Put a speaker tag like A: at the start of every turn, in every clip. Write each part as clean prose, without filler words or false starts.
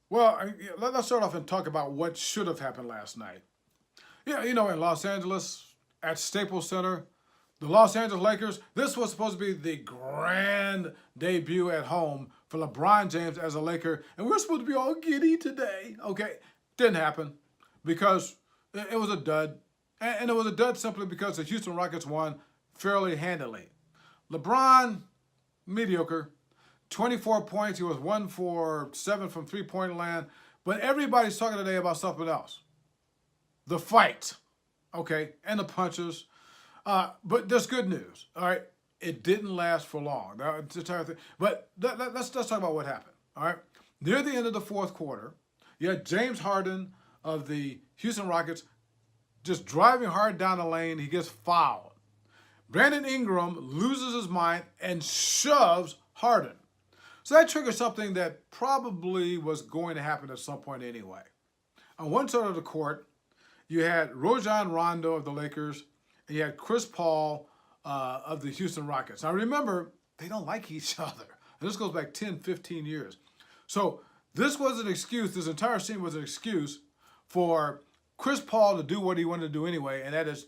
A: Well, let's start off and talk about what should have happened last night. Yeah, in Los Angeles at Staples Center, the Los Angeles Lakers, this was supposed to be the grand debut at home for LeBron James as a Laker, and we're supposed to be all giddy today. Okay, didn't happen because it was a dud. And it was a dud simply because the Houston Rockets won fairly handily. LeBron, mediocre. 24 points. He was 1 for 7 from three-point land. But everybody's talking today about something else. The fight, okay, and the punches. But there's good news, all right? It didn't last for long. That's the entire thing. But let's talk about what happened, all right? Near the end of the fourth quarter, you had James Harden of the Houston Rockets just driving hard down the lane. He gets fouled. Brandon Ingram loses his mind and shoves Harden. So that triggers something that probably was going to happen at some point anyway. On one side of the court, you had Rajon Rondo of the Lakers, and you had Chris Paul of the Houston Rockets. Now remember, they don't like each other. And this goes back 10, 15 years. So this was an excuse, this entire scene was an excuse for Chris Paul to do what he wanted to do anyway, and that is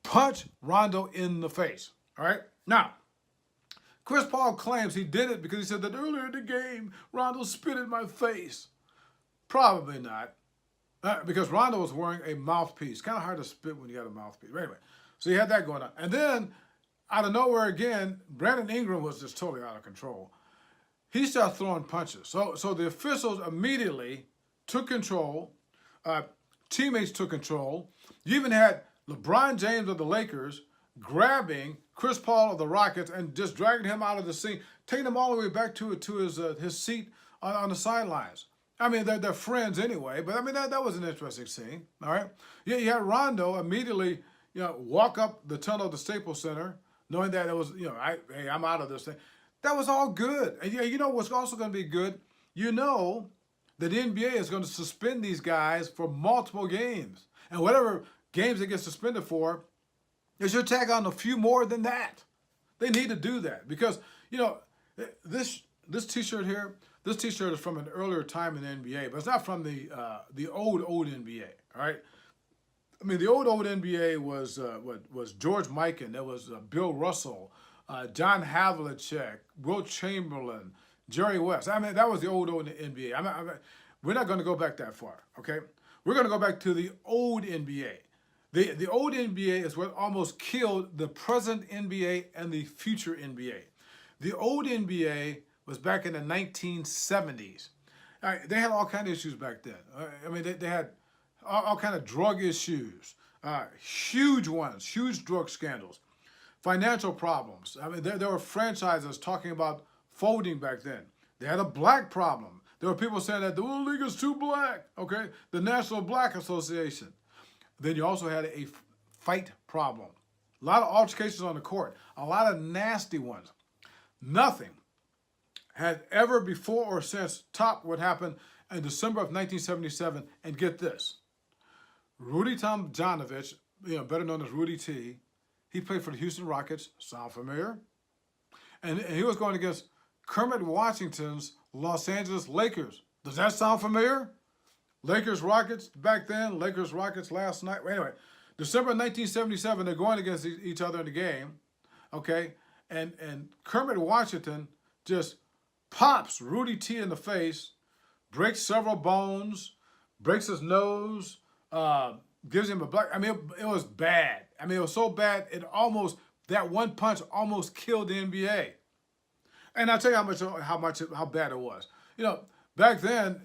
A: punch Rondo in the face. All right? Now, Chris Paul claims he did it because he said that earlier in the game, Rondo spit in my face. Probably not. Because Rondo was wearing a mouthpiece. Kind of hard to spit when you got a mouthpiece. But anyway, so you had that going on. And then, out of nowhere again, Brandon Ingram was just totally out of control. He started throwing punches. So the officials immediately took control. Teammates took control. You even had LeBron James of the Lakers grabbing Chris Paul of the Rockets and just dragging him out of the scene, taking him all the way back to his seat on the sidelines. I mean, they're friends anyway, but I mean, that was an interesting scene, all right? Yeah, you had Rondo immediately, walk up the tunnel of the Staples Center, knowing that it was, hey, I'm out of this thing. That was all good. And you know what's also going to be good? You know that the NBA is going to suspend these guys for multiple games. And whatever games they get suspended for, they should tag on a few more than that. They need to do that because, this T-shirt here, this T-shirt is from an earlier time in the NBA, but it's not from the old NBA. All right, I mean the old NBA was George Mikan, there was Bill Russell, John Havlicek, Wilt Chamberlain, Jerry West. I mean that was the old NBA. We're not going to go back that far. Okay, we're going to go back to the old NBA. The old NBA is what almost killed the present NBA and the future NBA. The old NBA was back in the 1970s. They had all kinds of issues back then. I mean, they had all kinds of drug issues, huge ones, huge drug scandals, financial problems. I mean, there were franchises talking about folding back then. They had a black problem. There were people saying that the league is too black, okay? The National Black Association. Then you also had a fight problem. A lot of altercations on the court, a lot of nasty ones. Nothing had ever before or since topped what happened in December of 1977. And get this, Rudy Tomjanovich, better known as Rudy T, he played for the Houston Rockets. Sound familiar? And he was going against Kermit Washington's Los Angeles Lakers. Does that sound familiar? Lakers Rockets back then, Lakers Rockets last night. Anyway, December 1977, they're going against each other in the game, okay? And Kermit Washington just pops Rudy T in the face, breaks several bones, breaks his nose, gives him a black. I mean, it was bad. I mean, it was so bad that one punch almost killed the NBA. And I'll tell you how bad it was. Back then,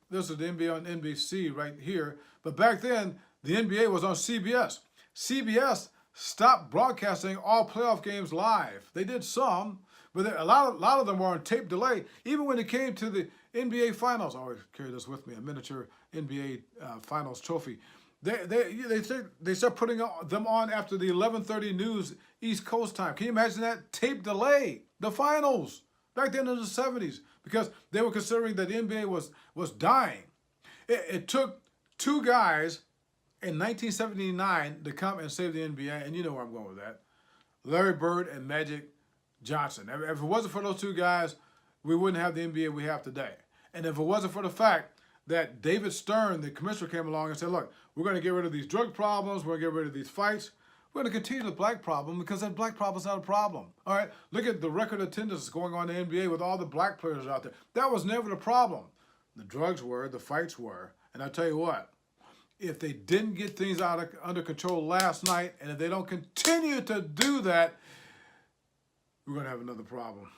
A: this is the NBA on NBC right here, but back then the NBA was on CBS. CBS stopped broadcasting all playoff games live. They did some, but a lot of them were on tape delay. Even when it came to the NBA Finals, I always carry this with me, a miniature NBA Finals trophy. They start putting them on after the 11:30 news East Coast time. Can you imagine that? Tape delay, the finals, back then in the 70s, because they were considering that the NBA was dying. It took two guys in 1979 to come and save the NBA, and you know where I'm going with that. Larry Bird and Magic Johnson. If it wasn't for those two guys, we wouldn't have the NBA we have today. And if it wasn't for the fact that David Stern, the commissioner, came along and said, look, we're going to get rid of these drug problems, we're going to get rid of these fights, we're going to continue the black problem because that black problem is not a problem. All right, look at the record attendance going on in the NBA with all the black players out there. That was never the problem. The drugs were, the fights were. And I tell you what, if they didn't get things under control last night, and if they don't continue to do that, we're going to have another problem.